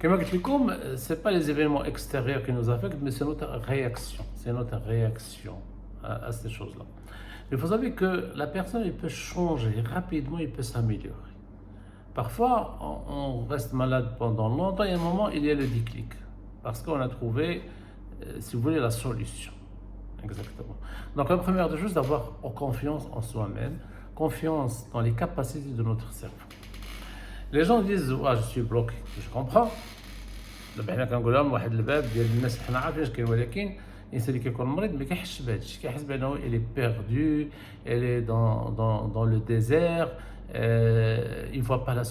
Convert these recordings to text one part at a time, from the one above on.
Comme je l'ai dit, ce n'est pas les événements extérieurs qui nous affectent, mais c'est notre réaction. C'est notre réaction à ces choses-là. Il faut savoir que la personne elle peut changer rapidement, il peut s'améliorer. Parfois, on reste malade pendant longtemps et à un moment, il y a le déclic. Parce qu'on a trouvé, si vous voulez, la solution. Exactement. Donc, la première des choses, d'avoir confiance en soi-même, confiance dans les capacités de notre cerveau. Les gens disent je suis bloqué. Je comprends. دابا حنا كنقول لهم واحد الباب ديال الناس حنا عارفين اش كاين ولكن الانسان اللي كيكون مريض ما كيحسش بهذا الشيء كيحس بانه il est perdu elle est dans le désert il voit pas la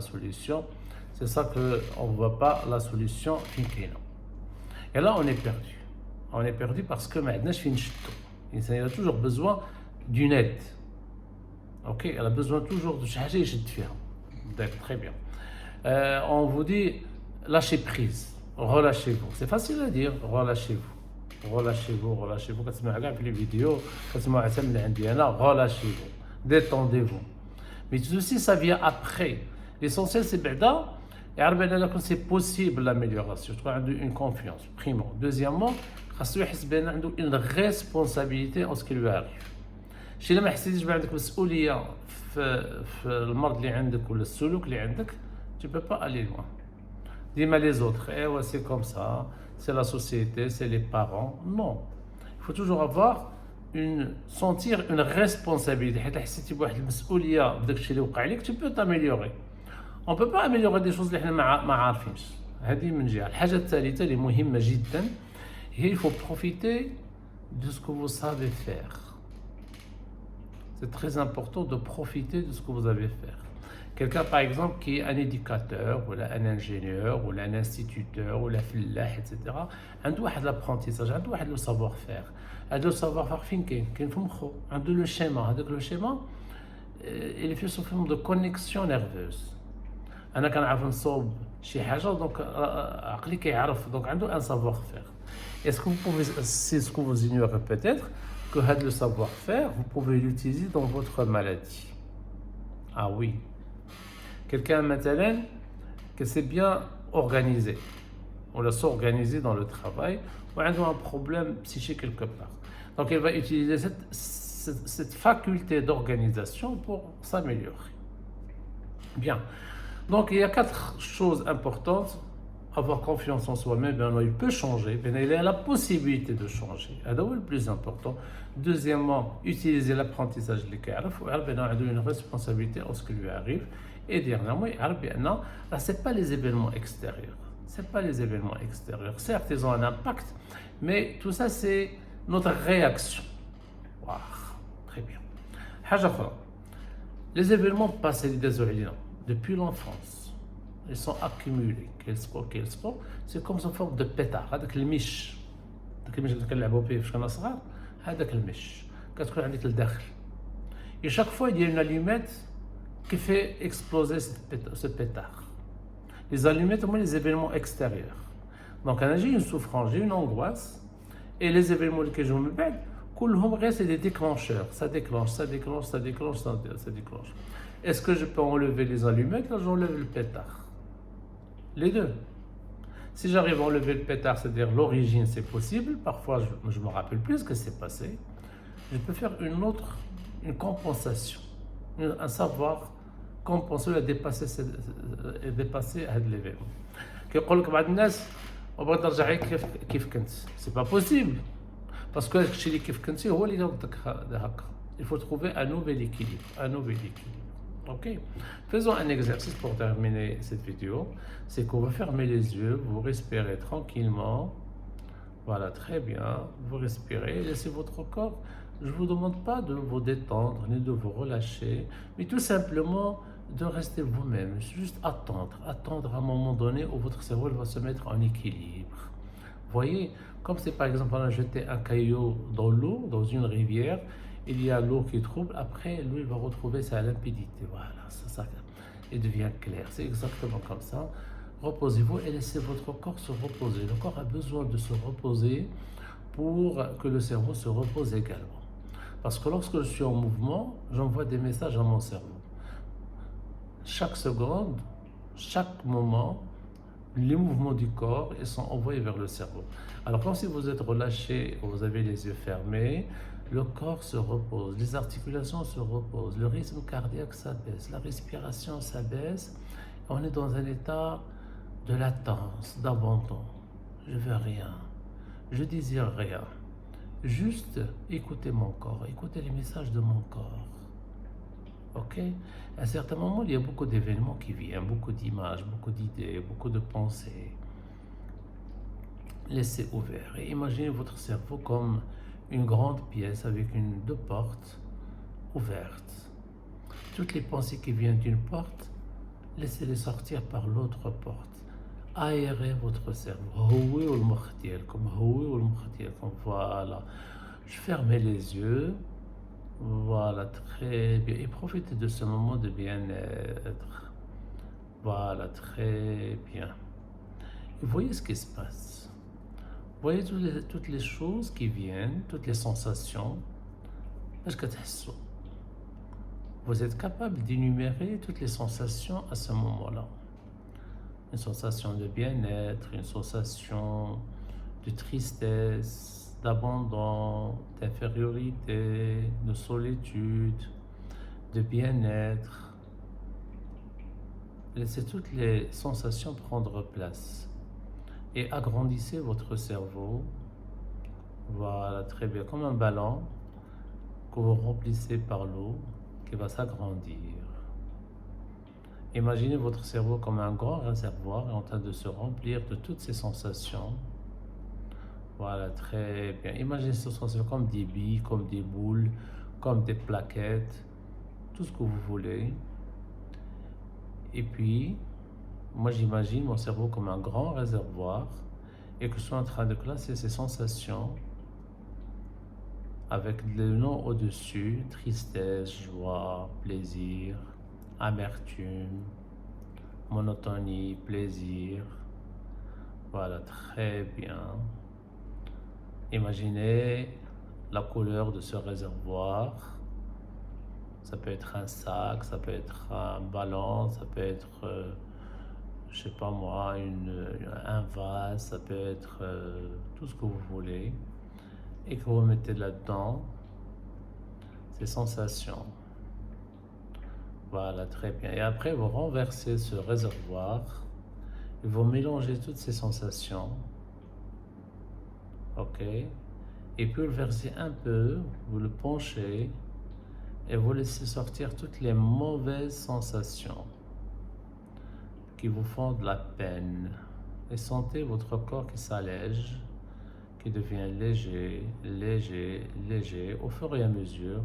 solution c'est ça que on voit pas la solution فين كاينه et là on est perdu parce que ما عندناش فين نشدو الانسان il a toujours besoin d'une aide ok elle a besoin toujours de شي حاجه يشد فيها très bien on vous dit lâchez prise, relâchez-vous. C'est facile à dire, relâchez-vous. Relâchez-vous, relâchez-vous. Quand tu me regardes les vidéos, quand tu me regardes, relâchez-vous, détendez-vous. Mais tout ceci, ça vient après. L'essentiel, c'est que c'est possible l'amélioration. Tu as une confiance, primo. Deuxièmement, il y a une responsabilité en ce qui lui arrive. Si ما حسيتيش بعندك مسؤولية في المرض اللي عندك ولا السلوك اللي عندك, tu peux pas aller loin. Dis-moi les autres, ouais, c'est comme ça, c'est la société, c'est les parents. Non. Il faut toujours sentir une responsabilité. Tu peux t'améliorer. On ne peut pas améliorer des choses اللي ما عارفينش. هذه من جهة. الحاجة الثالثة اللي مهمة جدا هي il faut profiter de ce que vous savez faire. C'est très important de profiter de ce que vous savez faire. Quelqu'un par exemple qui est un éducateur ou un ingénieur ou un instituteur ou un فلاح etc. عنده واحد l'apprentissage, عنده واحد le savoir-faire. هذا le savoir-faire فين كاين في مخه. عنده le schéma. هذاك le schéma il est fait sous forme de connexion nerveuse. أنا كنعرف نصوب شي حاجة دونك عقلي كيعرف دونك عنده un savoir-faire. Est-ce que vous pouvez, c'est ce que vous ignorez peut-être, que هذا le savoir-faire vous pouvez l'utiliser dans votre maladie. Ah oui. Quelqu'un maintenant qui s'est bien organisé, on l'a s'organiser dans le travail, ou a un problème psychique quelque part. Donc il va utiliser cette faculté d'organisation pour s'améliorer. Bien. Donc il y a 4 choses importantes. Avoir confiance en soi-même, il peut changer, il a la possibilité de changer. C'est le plus important. Deuxièmement, utiliser l'apprentissage de l'IKRF, il a une responsabilité en ce qui lui arrive. Et dernièrement, ce n'est pas les événements extérieurs. C'est pas les événements extérieurs. Certes, ils ont un impact, mais tout ça, c'est notre réaction. Wow, très bien. Les événements passés, désolé, depuis l'enfance, ils sont accumulés. Quel sport, c'est comme une forme de pétard. هذاك المش اللي كنلعبوا به فاش كنا صغار, هذاك المش كتكون عندك لداخل. Et chaque fois, il y a une allumette qui fait exploser ce pétard. Les allumettes, moi, les événements extérieurs. Donc, j'ai une souffrance, j'ai une angoisse, et les événements que je me bats, c'est des déclencheurs. Ça déclenche. Est-ce que je peux enlever les allumettes? Là, j'enlève le pétard. Les deux. Si j'arrive à enlever le pétard, c'est-à-dire l'origine, c'est possible. Parfois, je me rappelle plus ce que s'est passé. Je peux faire une compensation, un savoir compenser et dépasser l'événement. كيقول لك بعض الناس وبغيت نرجع كيف كنت. C'est pas possible. Parce que الشيء اللي كيف كنتي هو اللي يردك هكا. Il faut trouver un nouvel équilibre. Ok, faisons un exercice pour terminer cette vidéo. C'est qu'on va fermer les yeux, vous respirez tranquillement. Voilà, très bien. Vous respirez, laissez votre corps. Je ne vous demande pas de vous détendre ni de vous relâcher, mais tout simplement de rester vous-même. Juste attendre à un moment donné où votre cerveau va se mettre en équilibre. Vous voyez, comme c'est par exemple on a jeté un caillou dans l'eau, dans une rivière, il y a l'eau qui trouble, après l'eau il va retrouver sa limpidité, voilà, ça, il devient clair, c'est exactement comme ça. Reposez-vous et laissez votre corps se reposer. Le corps a besoin de se reposer pour que le cerveau se repose également. Parce que lorsque je suis en mouvement, j'envoie des messages à mon cerveau. Chaque seconde, chaque moment, les mouvements du corps ils sont envoyés vers le cerveau. Alors quand si vous êtes relâché, vous avez les yeux fermés, le corps se repose, les articulations se reposent, le rythme cardiaque s'abaisse, la respiration s'abaisse, on est dans un état de latence, d'abandon. Je veux rien, je désire rien. Juste écoutez mon corps, écoutez les messages de mon corps. Ok? À un certain moment, il y a beaucoup d'événements qui viennent, beaucoup d'images, beaucoup d'idées, beaucoup de pensées. Laissez ouvert et imaginez votre cerveau comme une grande pièce avec deux portes ouvertes. Toutes les pensées qui viennent d'une porte, laissez-les sortir par l'autre porte. Aérez votre cerveau. Comme voilà. Je fermais les yeux. Voilà, très bien. Et profitez de ce moment de bien-être. Voilà, très bien. Et voyez ce qui se passe. Voyez toutes les choses qui viennent, toutes les sensations. Parce que vous êtes capable d'énumérer toutes les sensations à ce moment-là. Une sensation de bien-être, une sensation de tristesse, d'abandon, d'infériorité, de solitude, de bien-être. Laissez toutes les sensations prendre place et agrandissez votre cerveau. Voilà, très bien, comme un ballon que vous remplissez par l'eau qui va s'agrandir. Imaginez votre cerveau comme un grand réservoir en train de se remplir de toutes ces sensations. Voilà, très bien. Imaginez ces sensations comme des billes, comme des boules, comme des plaquettes, tout ce que vous voulez. Et puis, moi j'imagine mon cerveau comme un grand réservoir et que je suis en train de classer ces sensations avec le nom au-dessus, tristesse, joie, plaisir, amertume, monotonie, plaisir. Voilà, très bien. Imaginez la couleur de ce réservoir. Ça peut être un sac, ça peut être un ballon, ça peut être, je sais pas moi, un vase, ça peut être tout ce que vous voulez. Et que vous mettez là-dedans ces sensations. Voilà, très bien. Et après, vous renversez ce réservoir et vous mélangez toutes ces sensations. Ok? Et puis, vous le versez un peu, vous le penchez et vous laissez sortir toutes les mauvaises sensations qui vous font de la peine. Et sentez votre corps qui s'allège, qui devient léger, léger, léger, au fur et à mesure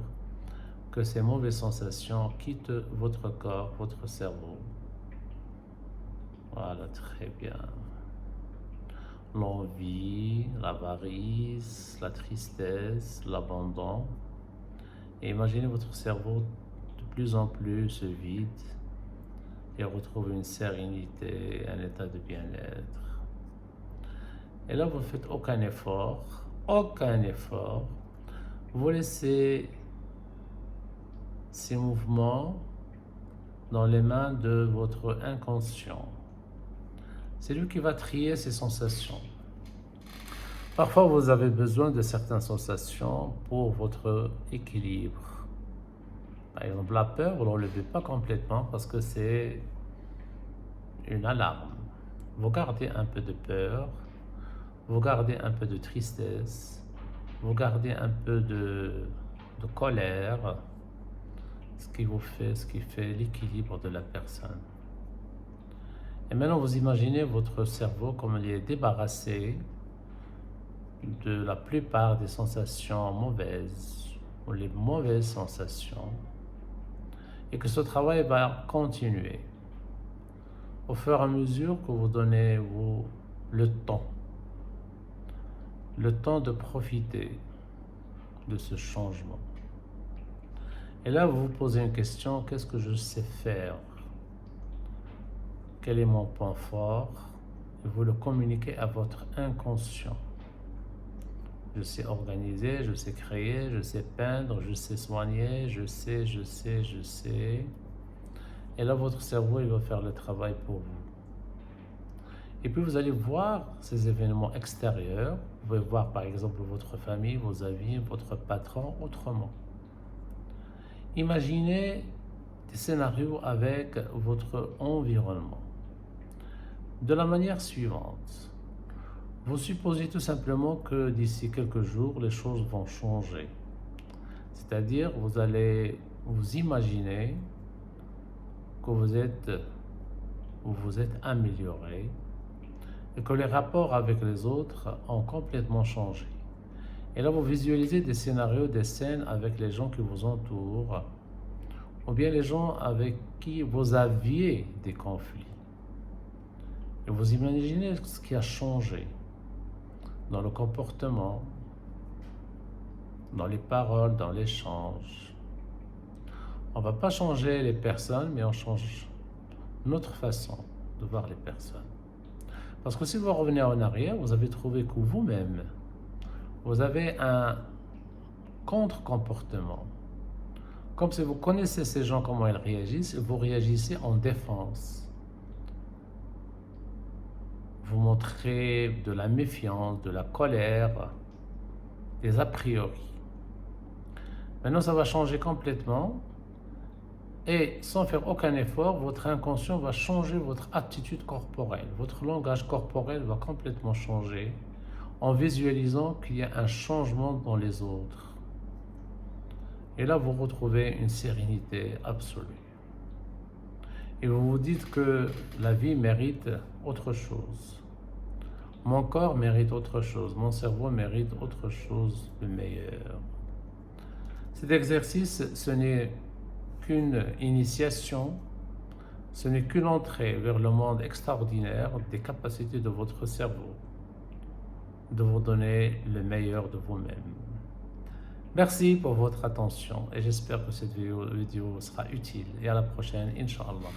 que ces mauvaises sensations quittent votre corps, votre cerveau. Voilà, très bien. L'envie, l'avarice, la tristesse, l'abandon. Et imaginez votre cerveau de plus en plus se vide et retrouve une sérénité, un état de bien-être. Et là, vous ne faites aucun effort, aucun effort. Vous laissez ces mouvements dans les mains de votre inconscient. C'est lui qui va trier ces sensations. Parfois, vous avez besoin de certaines sensations pour votre équilibre. Par exemple, la peur, vous ne l'enlevez pas complètement parce que c'est une alarme. Vous gardez un peu de peur, vous gardez un peu de tristesse, vous gardez un peu de colère, ce qui fait l'équilibre de la personne. Et maintenant, vous imaginez votre cerveau comme il est débarrassé de la plupart des sensations mauvaises ou les mauvaises sensations et que ce travail va continuer au fur et à mesure que vous donnez le temps de profiter de ce changement. Et là, vous vous posez une question, qu'est-ce que je sais faire? Quel est mon point fort? Et vous le communiquez à votre inconscient. Je sais organiser, je sais créer, je sais peindre, je sais soigner, je sais. Et là, votre cerveau, il va faire le travail pour vous. Et puis vous allez voir ces événements extérieurs. Vous pouvez voir par exemple votre famille, vos amis, votre patron autrement. Imaginez des scénarios avec votre environnement. De la manière suivante, vous supposez tout simplement que d'ici quelques jours, les choses vont changer. C'est-à-dire, vous allez vous imaginer que vous êtes amélioré et que les rapports avec les autres ont complètement changé. Et là, vous visualisez des scénarios, des scènes avec les gens qui vous entourent, ou bien les gens avec qui vous aviez des conflits. Et vous imaginez ce qui a changé dans le comportement, dans les paroles, dans l'échange. On ne va pas changer les personnes, mais on change notre façon de voir les personnes. Parce que si vous revenez en arrière, vous avez trouvé que vous-même, vous avez un contre-comportement. Comme si vous connaissez ces gens, comment ils réagissent, et vous réagissez en défense. Vous montrez de la méfiance, de la colère, des a priori. Maintenant, ça va changer complètement et sans faire aucun effort, votre inconscient va changer votre attitude corporelle. Votre langage corporel va complètement changer en visualisant qu'il y a un changement dans les autres. Et là, vous retrouvez une sérénité absolue. Et vous vous dites que la vie mérite autre chose. Mon corps mérite autre chose. Mon cerveau mérite autre chose de meilleur. Cet exercice, ce n'est qu'une initiation, ce n'est qu'une entrée vers le monde extraordinaire des capacités de votre cerveau, de vous donner le meilleur de vous-même. Merci pour votre attention et j'espère que cette vidéo sera utile et à la prochaine, Inch'Allah.